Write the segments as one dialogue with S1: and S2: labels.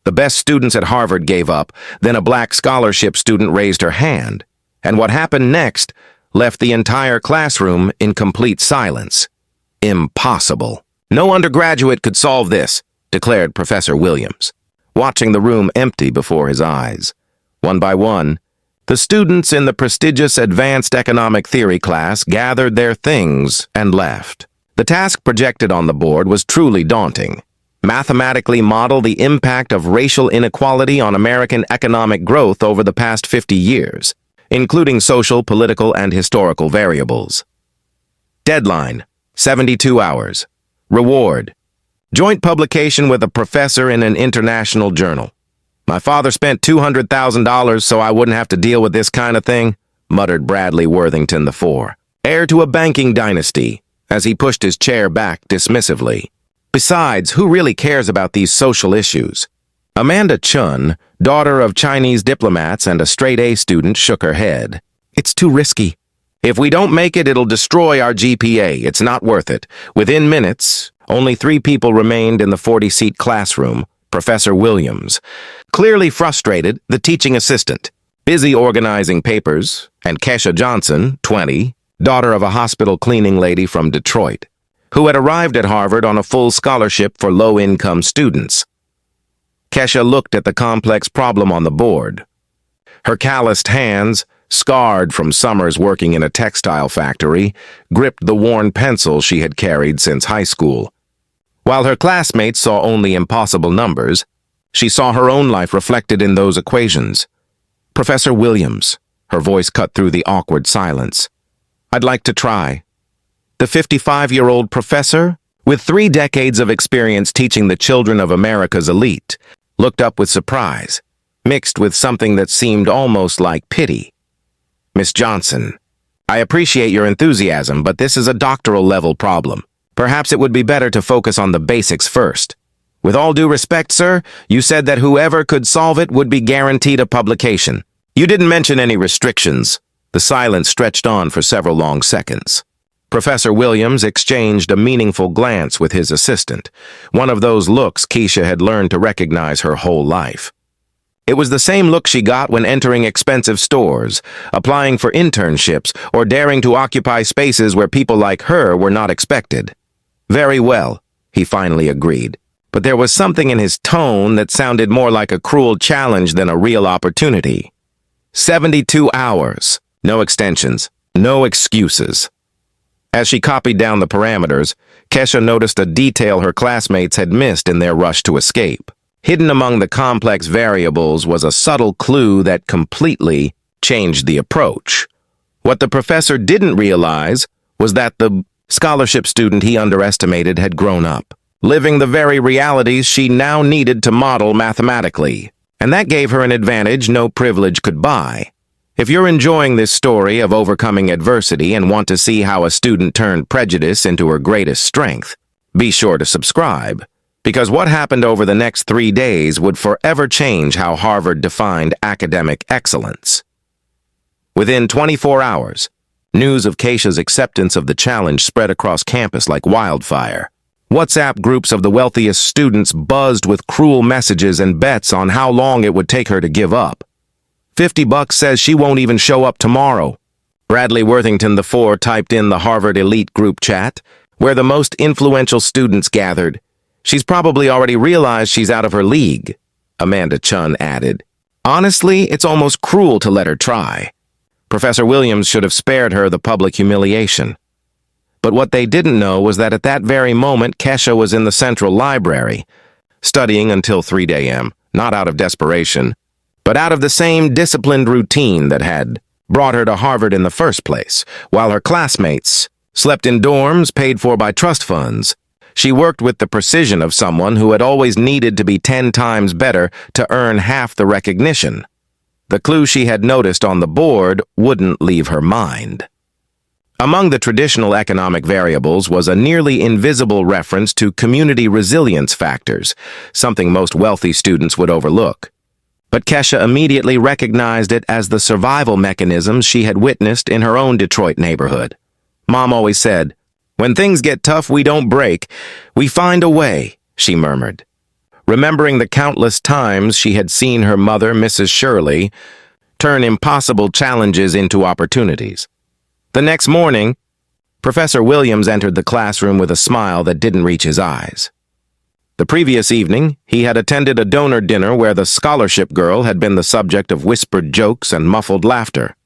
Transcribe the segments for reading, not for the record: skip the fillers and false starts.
S1: The best students at Harvard gave up, then a black scholarship student raised her hand, and what happened next left the entire classroom in complete silence. Impossible. No undergraduate could solve this, declared Professor Williams, watching the room empty before his eyes. One by one, the students in the prestigious Advanced Economic Theory class gathered their things and left. The task projected on the board was truly daunting. Mathematically model the impact of racial inequality on American economic growth over the past 50 years, including social, political, and historical variables. Deadline, 72 hours. Reward, joint publication with a professor in an international journal. My father spent $200,000 so I wouldn't have to deal with this kind of thing, muttered Bradley Worthington IV, heir to a banking dynasty, as he pushed his chair back dismissively. Besides, who really cares about these social issues? Amanda Chun, daughter of Chinese diplomats and a straight-A student, shook her head. It's too risky. If we don't make it, it'll destroy our GPA. It's not worth it. Within minutes, only 3 people remained in the 40-seat classroom. Professor Williams, clearly frustrated, the teaching assistant, busy organizing papers, and Kesha Johnson, 20, daughter of a hospital cleaning lady from Detroit, who had arrived at Harvard on a full scholarship for low-income students. Kesha looked at the complex problem on the board. Her calloused hands, scarred from summers working in a textile factory, gripped the worn pencil she had carried since high school. While her classmates saw only impossible numbers, she saw her own life reflected in those equations. Professor Williams, her voice cut through the awkward silence. I'd like to try. The 55-year-old professor, with 3 decades of experience teaching the children of America's elite, looked up with surprise, mixed with something that seemed almost like pity. Miss Johnson, I appreciate your enthusiasm, but this is a doctoral-level problem. Perhaps it would be better to focus on the basics first. With all due respect, sir, you said that whoever could solve it would be guaranteed a publication. You didn't mention any restrictions. The silence stretched on for several long seconds. Professor Williams exchanged a meaningful glance with his assistant, one of those looks Kesha had learned to recognize her whole life. It was the same look she got when entering expensive stores, applying for internships, or daring to occupy spaces where people like her were not expected. Very well, he finally agreed, but there was something in his tone that sounded more like a cruel challenge than a real opportunity. 72 hours, no extensions, no excuses. As she copied down the parameters, Kesha noticed a detail her classmates had missed in their rush to escape. Hidden among the complex variables was a subtle clue that completely changed the approach. What the professor didn't realize was that the scholarship student he underestimated had grown up, living the very realities she now needed to model mathematically. And that gave her an advantage no privilege could buy. If you're enjoying this story of overcoming adversity and want to see how a student turned prejudice into her greatest strength, be sure to subscribe, because what happened over the next 3 days would forever change how Harvard defined academic excellence. Within 24 hours, news of Kesha's acceptance of the challenge spread across campus like wildfire. WhatsApp groups of the wealthiest students buzzed with cruel messages and bets on how long it would take her to give up. $50 says she won't even show up tomorrow. Bradley Worthington IV typed in the Harvard elite group chat, where the most influential students gathered. She's probably already realized she's out of her league, Amanda Chun added. Honestly, it's almost cruel to let her try. Professor Williams should have spared her the public humiliation. But what they didn't know was that at that very moment, Kesha was in the Central Library, studying until 3 a.m., not out of desperation, but out of the same disciplined routine that had brought her to Harvard in the first place. While her classmates slept in dorms paid for by trust funds, she worked with the precision of someone who had always needed to be 10 times better to earn half the recognition. The clue she had noticed on the board wouldn't leave her mind. Among the traditional economic variables was a nearly invisible reference to community resilience factors, something most wealthy students would overlook. But Kesha immediately recognized it as the survival mechanisms she had witnessed in her own Detroit neighborhood. Mom always said, "When things get tough, we don't break. We find a way," she murmured. remembering the countless times she had seen her mother, Mrs. Shirley, turn impossible challenges into opportunities. The next morning, Professor Williams entered the classroom with a smile that didn't reach his eyes. The previous evening, he had attended a donor dinner where the scholarship girl had been the subject of whispered jokes and muffled laughter.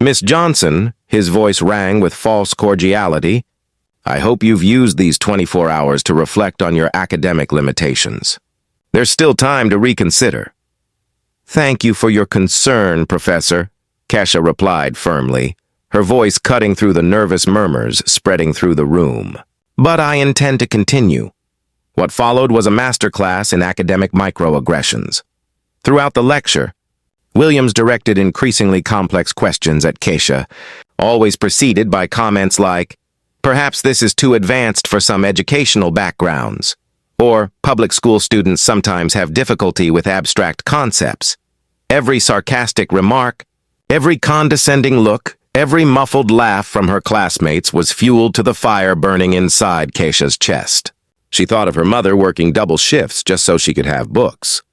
S1: Miss Johnson, his voice rang with false cordiality, I hope you've used these 24 hours to reflect on your academic limitations. There's still time to reconsider. Thank you for your concern, Professor, Kesha replied firmly, her voice cutting through the nervous murmurs spreading through the room. But I intend to continue. What followed was a masterclass in academic microaggressions. Throughout the lecture, Williams directed increasingly complex questions at Kesha, always preceded by comments like, perhaps this is too advanced for some educational backgrounds, or public school students sometimes have difficulty with abstract concepts. Every sarcastic remark, every condescending look, every muffled laugh from her classmates was fuel to the fire burning inside Kesha's chest. She thought of her mother working double shifts just so she could have books.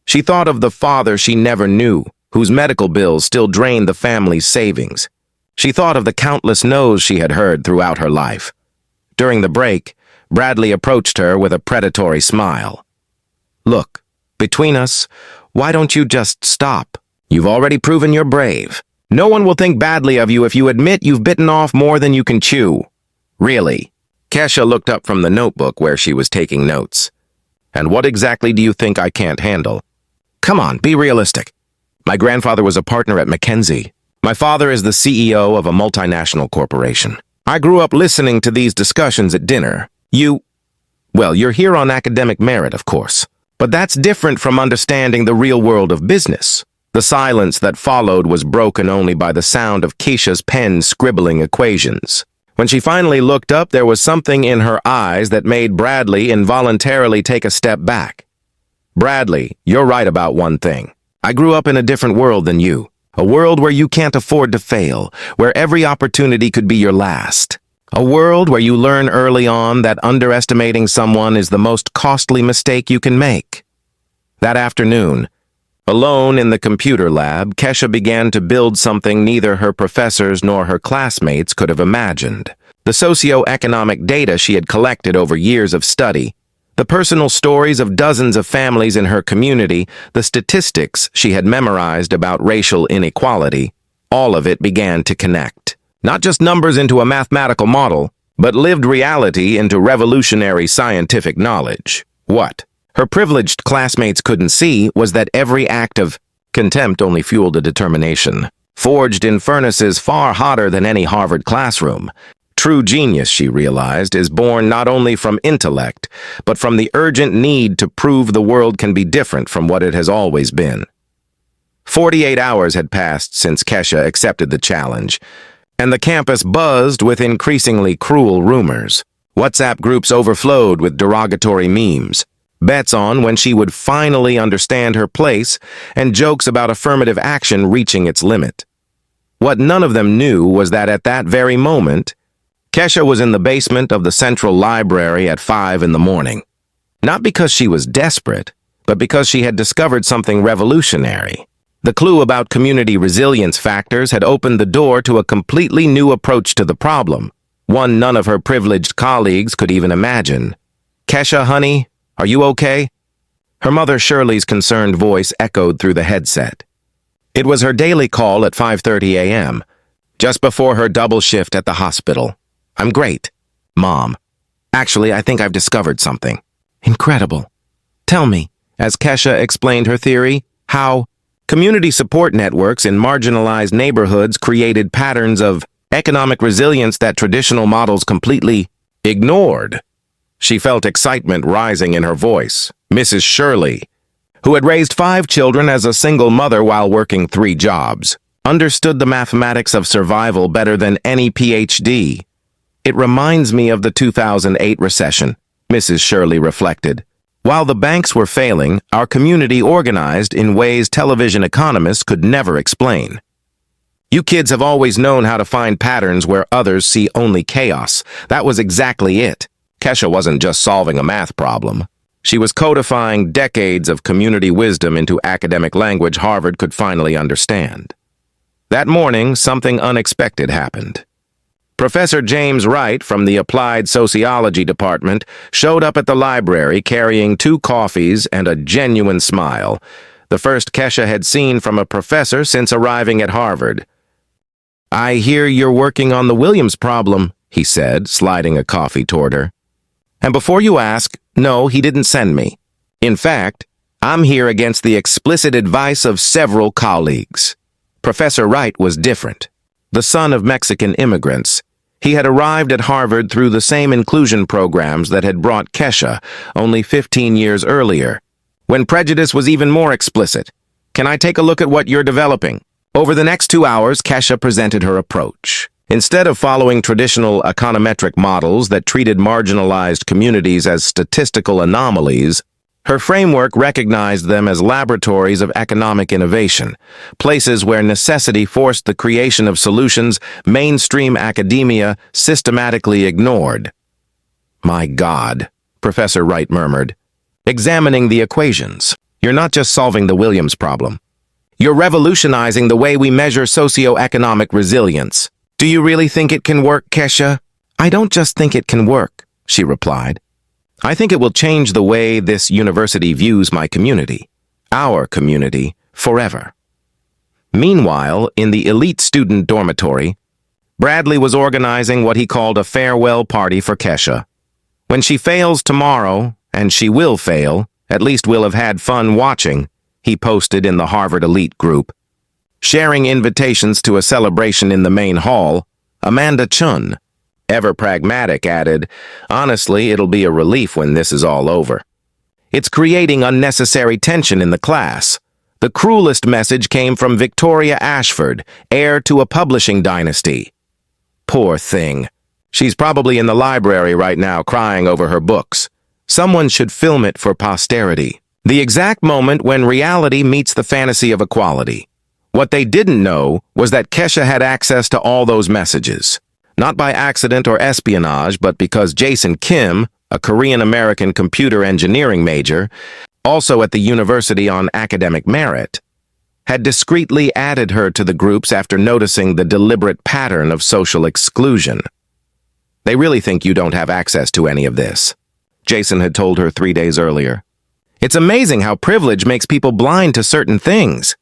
S1: She thought of the father she never knew, whose medical bills still drained the family's savings. She thought of the countless no's she had heard throughout her life. During the break, Bradley approached her with a predatory smile. Look, between us, why don't you just stop? You've already proven you're brave. No one will think badly of you if you admit you've bitten off more than you can chew. Really. Kesha looked up from the notebook where she was taking notes. And what exactly do you think I can't handle? Come on, be realistic. My grandfather was a partner at McKinsey. My father is the CEO of a multinational corporation. I grew up listening to these discussions at dinner. You're here on academic merit, of course. But that's different from understanding the real world of business. The silence that followed was broken only by the sound of Kesha's pen scribbling equations. When she finally looked up, there was something in her eyes that made Bradley involuntarily take a step back. Bradley, you're right about one thing. I grew up in a different world than you. A world where you can't afford to fail, where every opportunity could be your last. A world where you learn early on that underestimating someone is the most costly mistake you can make. That afternoon, alone in the computer lab, Kesha began to build something neither her professors nor her classmates could have imagined. The socio-economic data she had collected over years of study, the personal stories of dozens of families in her community, the statistics she had memorized about racial inequality, all of it began to connect. Not just numbers into a mathematical model, but lived reality into revolutionary scientific knowledge. What her privileged classmates couldn't see was that every act of contempt only fueled a determination, forged in furnaces far hotter than any Harvard classroom. True genius, she realized, is born not only from intellect, but from the urgent need to prove the world can be different from what it has always been. 48 hours had passed since Kesha accepted the challenge, and the campus buzzed with increasingly cruel rumors. WhatsApp groups overflowed with derogatory memes, bets on when she would finally understand her place, and jokes about affirmative action reaching its limit. What none of them knew was that at that very moment, Kesha was in the basement of the Central Library at 5 in the morning. Not because she was desperate, but because she had discovered something revolutionary. The clue about community resilience factors had opened the door to a completely new approach to the problem, one none of her privileged colleagues could even imagine. Kesha, honey, are you okay? Her mother Shirley's concerned voice echoed through the headset. It was her daily call at 5:30 a.m., just before her double shift at the hospital. I'm great, Mom. Actually, I think I've discovered something. Incredible. Tell me, as Kesha explained her theory, how community support networks in marginalized neighborhoods created patterns of economic resilience that traditional models completely ignored. She felt excitement rising in her voice. Mrs. Shirley, who had raised 5 children as a single mother while working 3 jobs, understood the mathematics of survival better than any PhD. It reminds me of the 2008 recession, Mrs. Shirley reflected. While the banks were failing, our community organized in ways television economists could never explain. You kids have always known how to find patterns where others see only chaos. That was exactly it. Kesha wasn't just solving a math problem. She was codifying decades of community wisdom into academic language Harvard could finally understand. That morning, something unexpected happened. Professor James Wright from the Applied Sociology Department showed up at the library carrying 2 coffees and a genuine smile, the first Kesha had seen from a professor since arriving at Harvard. "I hear you're working on the Williams problem," he said, sliding a coffee toward her. "And before you ask, no, he didn't send me. In fact, I'm here against the explicit advice of several colleagues." Professor Wright was different. The son of Mexican immigrants, he had arrived at Harvard through the same inclusion programs that had brought Kesha only 15 years earlier, when prejudice was even more explicit. "Can I take a look at what you're developing?" Over the next 2 hours, Kesha presented her approach. Instead of following traditional econometric models that treated marginalized communities as statistical anomalies, her framework recognized them as laboratories of economic innovation, places where necessity forced the creation of solutions mainstream academia systematically ignored. "My God," Professor Wright murmured, examining the equations. "You're not just solving the Williams problem. You're revolutionizing the way we measure socioeconomic resilience. Do you really think it can work, Kesha?" "I don't just think it can work," she replied. "I think it will change the way this university views my community, our community, forever." Meanwhile, in the elite student dormitory, Bradley was organizing what he called a farewell party for Kesha. "When she fails tomorrow, and she will fail, at least we'll have had fun watching," he posted in the Harvard elite group. Sharing invitations to a celebration in the main hall, Amanda Chun, ever pragmatic, added, "Honestly, it'll be a relief when this is all over. It's creating unnecessary tension in the class." The cruelest message came from Victoria Ashford, heir to a publishing dynasty. "Poor thing. She's probably in the library right now crying over her books. Someone should film it for posterity." The exact moment when reality meets the fantasy of equality. What they didn't know was that Kesha had access to all those messages. Not by accident or espionage, but because Jason Kim, a Korean-American computer engineering major, also at the university on academic merit, had discreetly added her to the groups after noticing the deliberate pattern of social exclusion. "They really think you don't have access to any of this," Jason had told her 3 days earlier. "It's amazing how privilege makes people blind to certain things."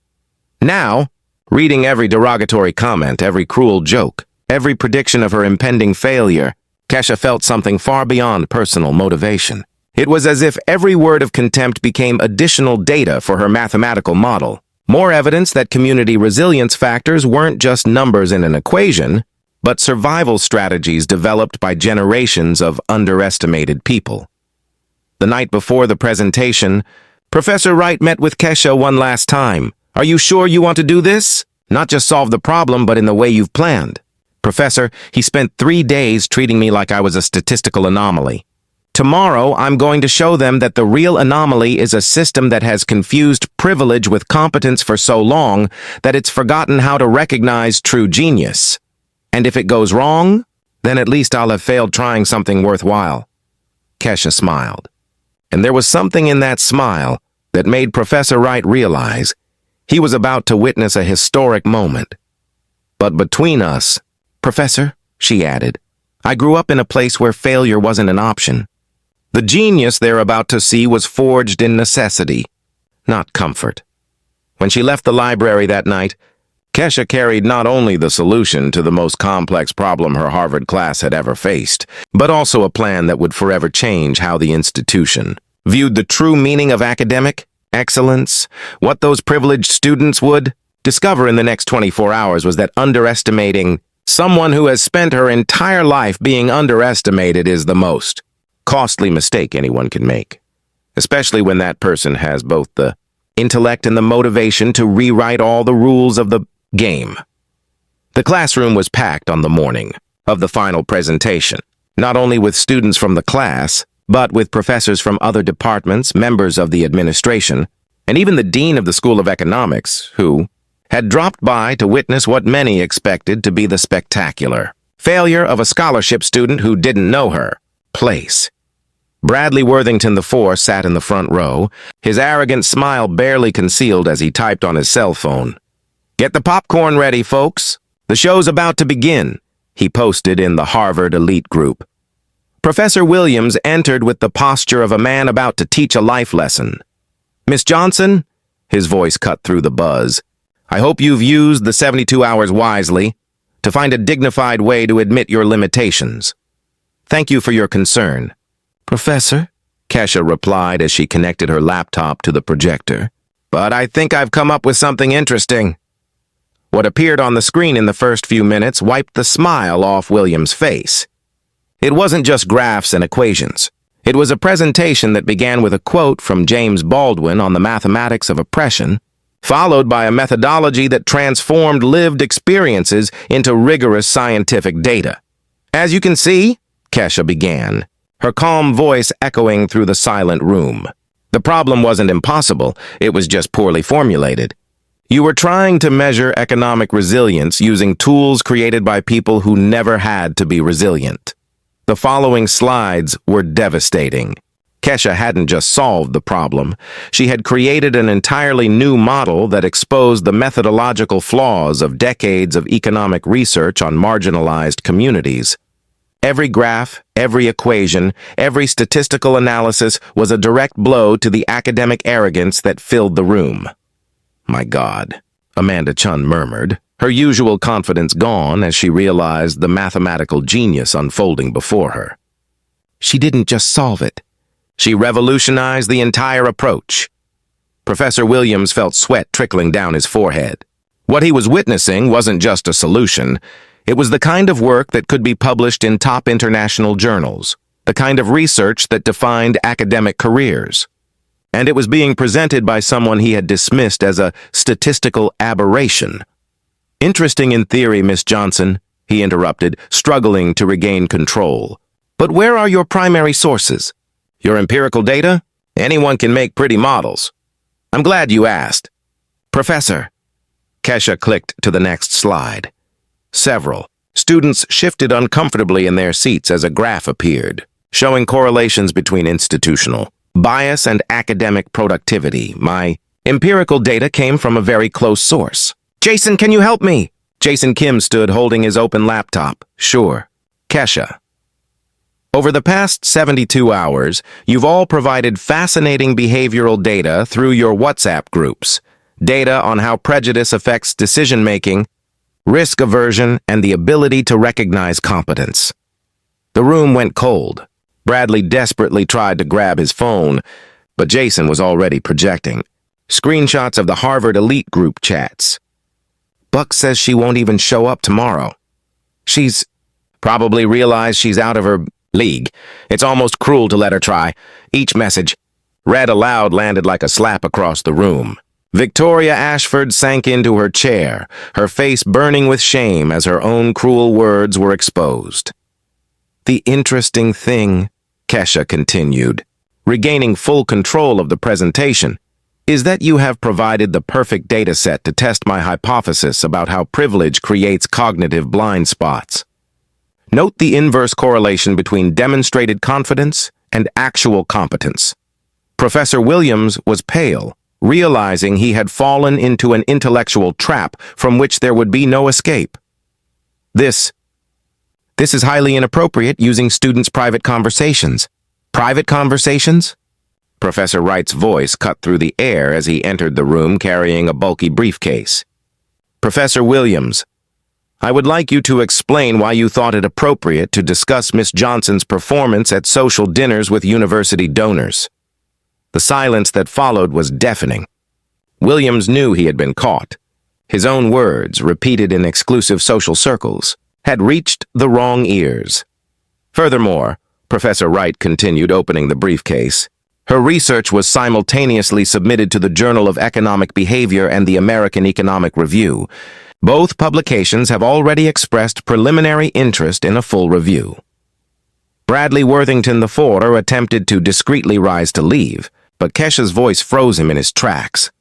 S1: Now, reading every derogatory comment, every cruel joke, every prediction of her impending failure, Kesha felt something far beyond personal motivation. It was as if every word of contempt became additional data for her mathematical model, more evidence that community resilience factors weren't just numbers in an equation, but survival strategies developed by generations of underestimated people. The night before the presentation, Professor Wright met with Kesha one last time. "Are you sure you want to do this? Not just solve the problem, but in the way you've planned." "Professor, he spent 3 days treating me like I was a statistical anomaly. Tomorrow, I'm going to show them that the real anomaly is a system that has confused privilege with competence for so long that it's forgotten how to recognize true genius. And if it goes wrong, then at least I'll have failed trying something worthwhile." Kesha smiled. And there was something in that smile that made Professor Wright realize he was about to witness a historic moment. "But between us, Professor," she added, "I grew up in a place where failure wasn't an option. The genius they're about to see was forged in necessity, not comfort." When she left the library that night, Kesha carried not only the solution to the most complex problem her Harvard class had ever faced, but also a plan that would forever change how the institution viewed the true meaning of academic excellence. What those privileged students would discover in the next 24 hours was that underestimating someone who has spent her entire life being underestimated is the most costly mistake anyone can make, especially when that person has both the intellect and the motivation to rewrite all the rules of the game. The classroom was packed on the morning of the final presentation, not only with students from the class, but with professors from other departments, members of the administration, and even the dean of the School of Economics, who had dropped by to witness what many expected to be the spectacular failure of a scholarship student who didn't know her place. Bradley Worthington IV sat in the front row, his arrogant smile barely concealed as he typed on his cell phone. "Get the popcorn ready, folks. The show's about to begin," he posted in the Harvard elite group. Professor Williams entered with the posture of a man about to teach a life lesson. "Miss Johnson," his voice cut through the buzz, "I hope you've used the 72 hours wisely to find a dignified way to admit your limitations. Thank you for your concern." "Professor," Kesha replied as she connected her laptop to the projector. "But I think I've come up with something interesting." What appeared on the screen in the first few minutes wiped the smile off Williams' face. It wasn't just graphs and equations. It was a presentation that began with a quote from James Baldwin on the mathematics of oppression, followed by a methodology that transformed lived experiences into rigorous scientific data. "As you can see," Kesha began, her calm voice echoing through the silent room. "The problem wasn't impossible, it was just poorly formulated. You were trying to measure economic resilience using tools created by people who never had to be resilient." The following slides were devastating. Kesha hadn't just solved the problem. She had created an entirely new model that exposed the methodological flaws of decades of economic research on marginalized communities. Every graph, every equation, every statistical analysis was a direct blow to the academic arrogance that filled the room. "My God," Amanda Chun murmured, her usual confidence gone as she realized the mathematical genius unfolding before her. She didn't just solve it. She revolutionized the entire approach. Professor Williams felt sweat trickling down his forehead. What he was witnessing wasn't just a solution. It was the kind of work that could be published in top international journals, the kind of research that defined academic careers. And it was being presented by someone he had dismissed as a statistical aberration. "Interesting in theory, Miss Johnson," he interrupted, struggling to regain control. "But where are your primary sources? Your empirical data? Anyone can make pretty models. I'm glad you asked." "Professor." Kesha clicked to the next slide. Several students shifted uncomfortably in their seats as a graph appeared, showing correlations between institutional bias and academic productivity. "My empirical data came from a very close source." "Jason, can you help me?" Jason Kim stood holding his open laptop. "Sure." "Kesha. Over the past 72 hours, you've all provided fascinating behavioral data through your WhatsApp groups. Data on how prejudice affects decision-making, risk aversion, and the ability to recognize competence." The room went cold. Bradley desperately tried to grab his phone, but Jason was already projecting screenshots of the Harvard elite group chats. "Buck says she won't even show up tomorrow. She's probably realized she's out of her league. It's almost cruel to let her try." Each message, read aloud, landed like a slap across the room. Victoria Ashford sank into her chair, her face burning with shame as her own cruel words were exposed. "The interesting thing," Kesha continued, regaining full control of the presentation, "is that you have provided the perfect data set to test my hypothesis about how privilege creates cognitive blind spots. Note the inverse correlation between demonstrated confidence and actual competence." Professor Williams was pale, realizing he had fallen into an intellectual trap from which there would be no escape. This is highly inappropriate, using students' private conversations." "Private conversations?" Professor Wright's voice cut through the air as he entered the room carrying a bulky briefcase. "Professor Williams, I would like you to explain why you thought it appropriate to discuss Miss Johnson's performance at social dinners with university donors." The silence that followed was deafening. Williams knew he had been caught. His own words, repeated in exclusive social circles, had reached the wrong ears. Furthermore, Professor Wright continued, opening the briefcase, her research was simultaneously submitted to the Journal of Economic Behavior and the American Economic Review. Both publications have already expressed preliminary interest in a full review. Bradley Worthington IV attempted to discreetly rise to leave, but Kesha's voice froze him in his tracks.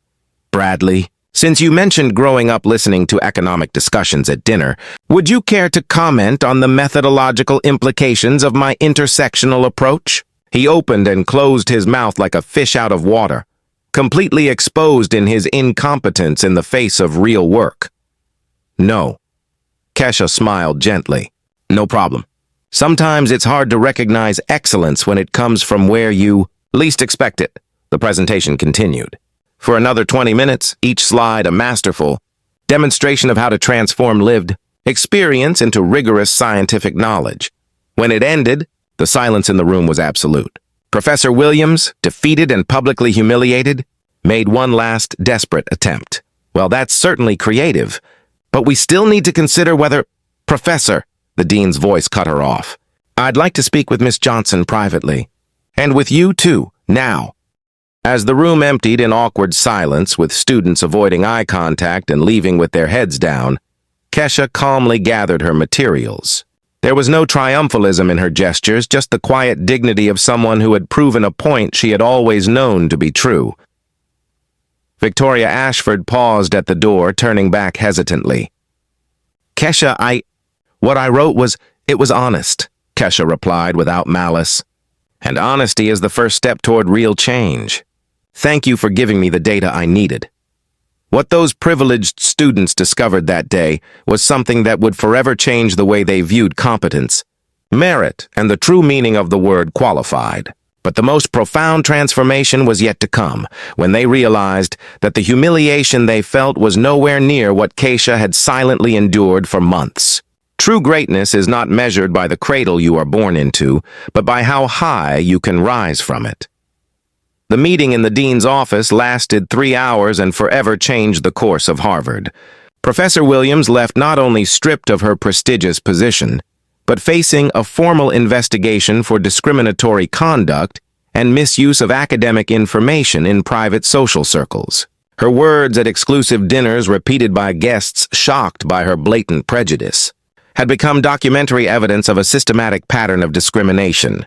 S1: "Bradley, since you mentioned growing up listening to economic discussions at dinner, would you care to comment on the methodological implications of my intersectional approach?" He opened and closed his mouth like a fish out of water, completely exposed in his incompetence in the face of real work. No. Kesha smiled gently. No problem. Sometimes it's hard to recognize excellence when it comes from where you least expect it. The presentation continued. For another 20 minutes, each slide a masterful demonstration of how to transform lived experience into rigorous scientific knowledge. When it ended, the silence in the room was absolute. Professor Williams, defeated and publicly humiliated, made one last desperate attempt. Well, that's certainly creative, but we still need to consider whether— Professor, the dean's voice cut her off. I'd like to speak with Miss Johnson privately. And with you too, now. As the room emptied in awkward silence, with students avoiding eye contact and leaving with their heads down, Kesha calmly gathered her materials. There was no triumphalism in her gestures, just the quiet dignity of someone who had proven a point she had always known to be true. Victoria Ashford paused at the door, turning back hesitantly. Kesha, what I wrote it was honest, Kesha replied without malice. And honesty is the first step toward real change. Thank you for giving me the data I needed. What those privileged students discovered that day was something that would forever change the way they viewed competence, merit, and the true meaning of the word qualified. But the most profound transformation was yet to come, when they realized that the humiliation they felt was nowhere near what Kesha had silently endured for months. True greatness is not measured by the cradle you are born into, but by how high you can rise from it. The meeting in the dean's office lasted 3 hours and forever changed the course of Harvard. Professor Williams left not only stripped of her prestigious position, but facing a formal investigation for discriminatory conduct and misuse of academic information in private social circles. Her words at exclusive dinners repeated by guests shocked by her blatant prejudice had become documentary evidence of a systematic pattern of discrimination.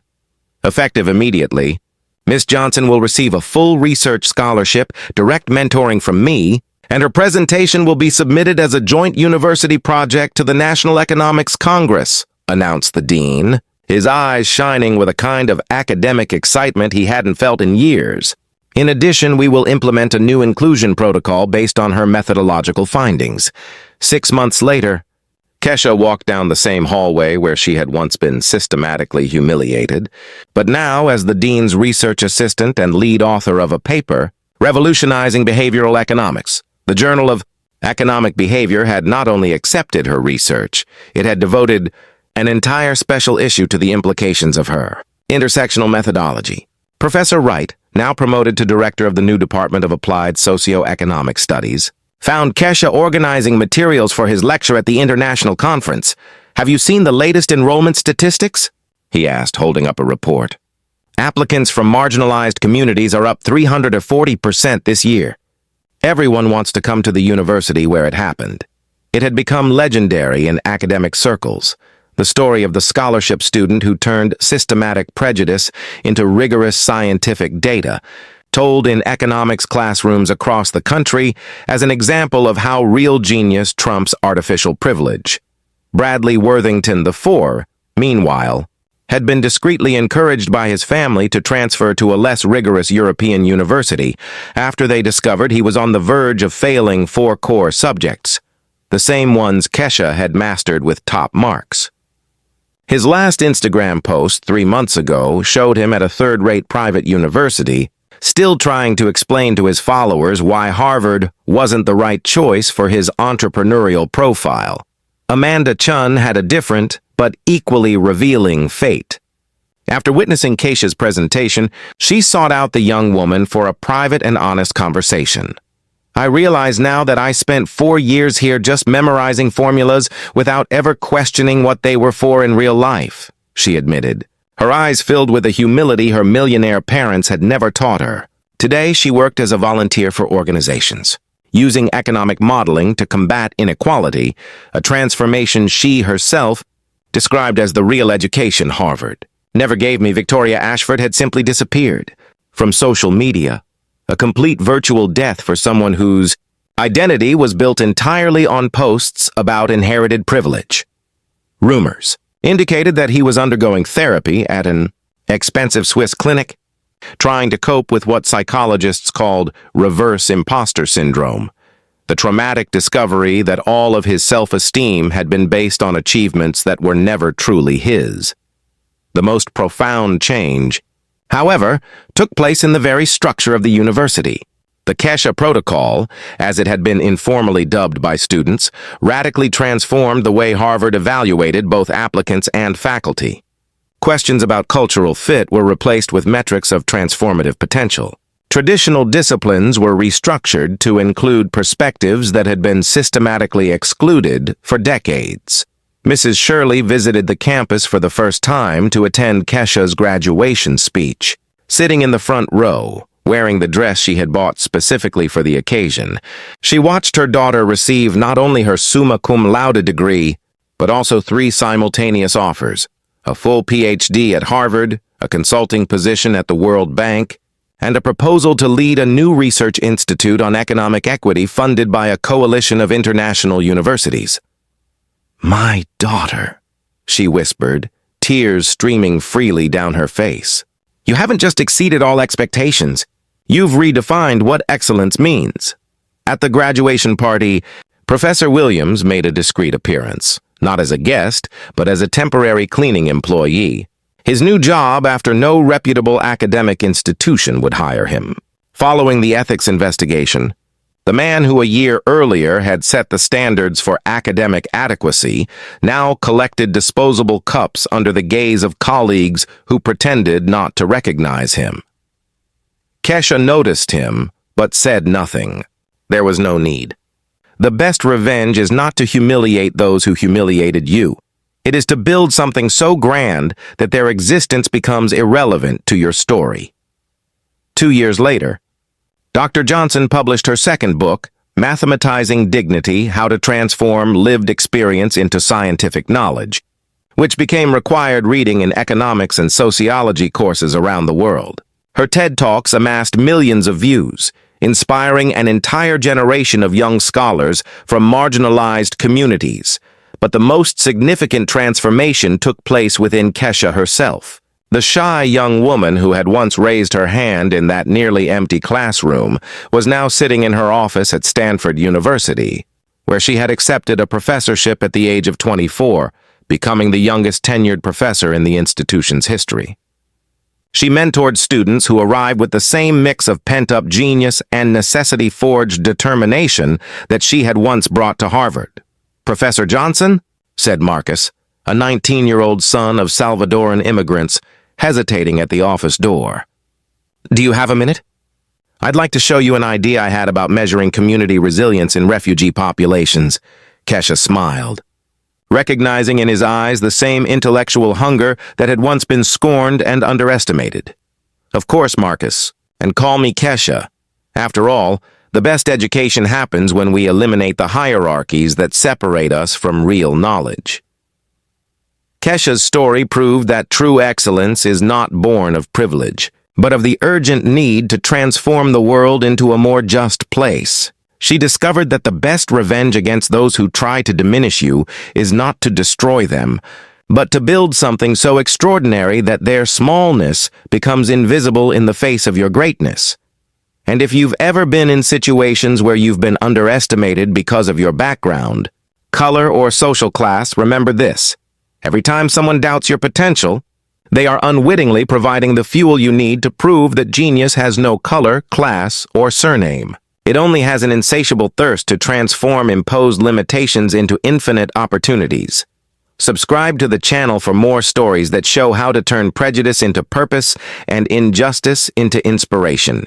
S1: Effective immediately, Miss Johnson will receive a full research scholarship, direct mentoring from me, and her presentation will be submitted as a joint university project to the National Economics Congress, announced the dean, his eyes shining with a kind of academic excitement he hadn't felt in years. In addition, we will implement a new inclusion protocol based on her methodological findings. 6 months later, Kesha walked down the same hallway where she had once been systematically humiliated, but now as the dean's research assistant and lead author of a paper, Revolutionizing Behavioral Economics. The Journal of Economic Behavior had not only accepted her research, it had devoted an entire special issue to the implications of her intersectional methodology. Professor Wright, now promoted to director of the new Department of Applied Socioeconomic Studies, found Kesha organizing materials for his lecture at the international conference. Have you seen the latest enrollment statistics? He asked, holding up a report. Applicants from marginalized communities are up 340% this year. Everyone wants to come to the university where it happened. It had become legendary in academic circles. The story of the scholarship student who turned systematic prejudice into rigorous scientific data, told in economics classrooms across the country as an example of how real genius trumps artificial privilege. Bradley Worthington IV, meanwhile, had been discreetly encouraged by his family to transfer to a less rigorous European university after they discovered he was on the verge of failing 4 core subjects, the same ones Kesha had mastered with top marks. His last Instagram post 3 months ago showed him at a third-rate private university, still trying to explain to his followers why Harvard wasn't the right choice for his entrepreneurial profile. Amanda Chun had a different, but equally revealing fate. After witnessing Kesha's presentation, she sought out the young woman for a private and honest conversation. I realize now that I spent 4 years here just memorizing formulas without ever questioning what they were for in real life, she admitted. Her eyes filled with a humility her millionaire parents had never taught her. Today, she worked as a volunteer for organizations, using economic modeling to combat inequality, a transformation she herself described as the real education Harvard never gave me. Victoria Ashford had simply disappeared from social media, a complete virtual death for someone whose identity was built entirely on posts about inherited privilege. Rumors indicated that he was undergoing therapy at an expensive Swiss clinic, trying to cope with what psychologists called reverse imposter syndrome, the traumatic discovery that all of his self-esteem had been based on achievements that were never truly his. The most profound change, however, took place in the very structure of the university. The Kesha Protocol, as it had been informally dubbed by students, radically transformed the way Harvard evaluated both applicants and faculty. Questions about cultural fit were replaced with metrics of transformative potential. Traditional disciplines were restructured to include perspectives that had been systematically excluded for decades. Mrs. Shirley visited the campus for the first time to attend Kesha's graduation speech. Sitting in the front row, wearing the dress she had bought specifically for the occasion, she watched her daughter receive not only her summa cum laude degree, but also 3 simultaneous offers: a full PhD at Harvard, a consulting position at the World Bank, and a proposal to lead a new research institute on economic equity funded by a coalition of international universities. "My daughter," she whispered, tears streaming freely down her face. "You haven't just exceeded all expectations. You've redefined what excellence means." At the graduation party, Professor Williams made a discreet appearance, not as a guest, but as a temporary cleaning employee. His new job after no reputable academic institution would hire him. Following the ethics investigation, the man who a year earlier had set the standards for academic adequacy now collected disposable cups under the gaze of colleagues who pretended not to recognize him. Kesha noticed him, but said nothing. There was no need. The best revenge is not to humiliate those who humiliated you. It is to build something so grand that their existence becomes irrelevant to your story. 2 years later, Dr. Johnson published her second book, Mathematizing Dignity: How to Transform Lived Experience into Scientific Knowledge, which became required reading in economics and sociology courses around the world. Her TED Talks amassed millions of views, inspiring an entire generation of young scholars from marginalized communities. But the most significant transformation took place within Kesha herself. The shy young woman who had once raised her hand in that nearly empty classroom was now sitting in her office at Stanford University, where she had accepted a professorship at the age of 24, becoming the youngest tenured professor in the institution's history. She mentored students who arrived with the same mix of pent-up genius and necessity-forged determination that she had once brought to Harvard. "Professor Johnson," said Marcus, a 19-year-old son of Salvadoran immigrants, hesitating at the office door. "Do you have a minute? I'd like to show you an idea I had about measuring community resilience in refugee populations." Kesha smiled, recognizing in his eyes the same intellectual hunger that had once been scorned and underestimated. "Of course, Marcus, and call me Kesha. After all, the best education happens when we eliminate the hierarchies that separate us from real knowledge." Kesha's story proved that true excellence is not born of privilege, but of the urgent need to transform the world into a more just place. She discovered that the best revenge against those who try to diminish you is not to destroy them, but to build something so extraordinary that their smallness becomes invisible in the face of your greatness. And if you've ever been in situations where you've been underestimated because of your background, color, or social class, remember this: every time someone doubts your potential, they are unwittingly providing the fuel you need to prove that genius has no color, class, or surname. It only has an insatiable thirst to transform imposed limitations into infinite opportunities. Subscribe to the channel for more stories that show how to turn prejudice into purpose and injustice into inspiration.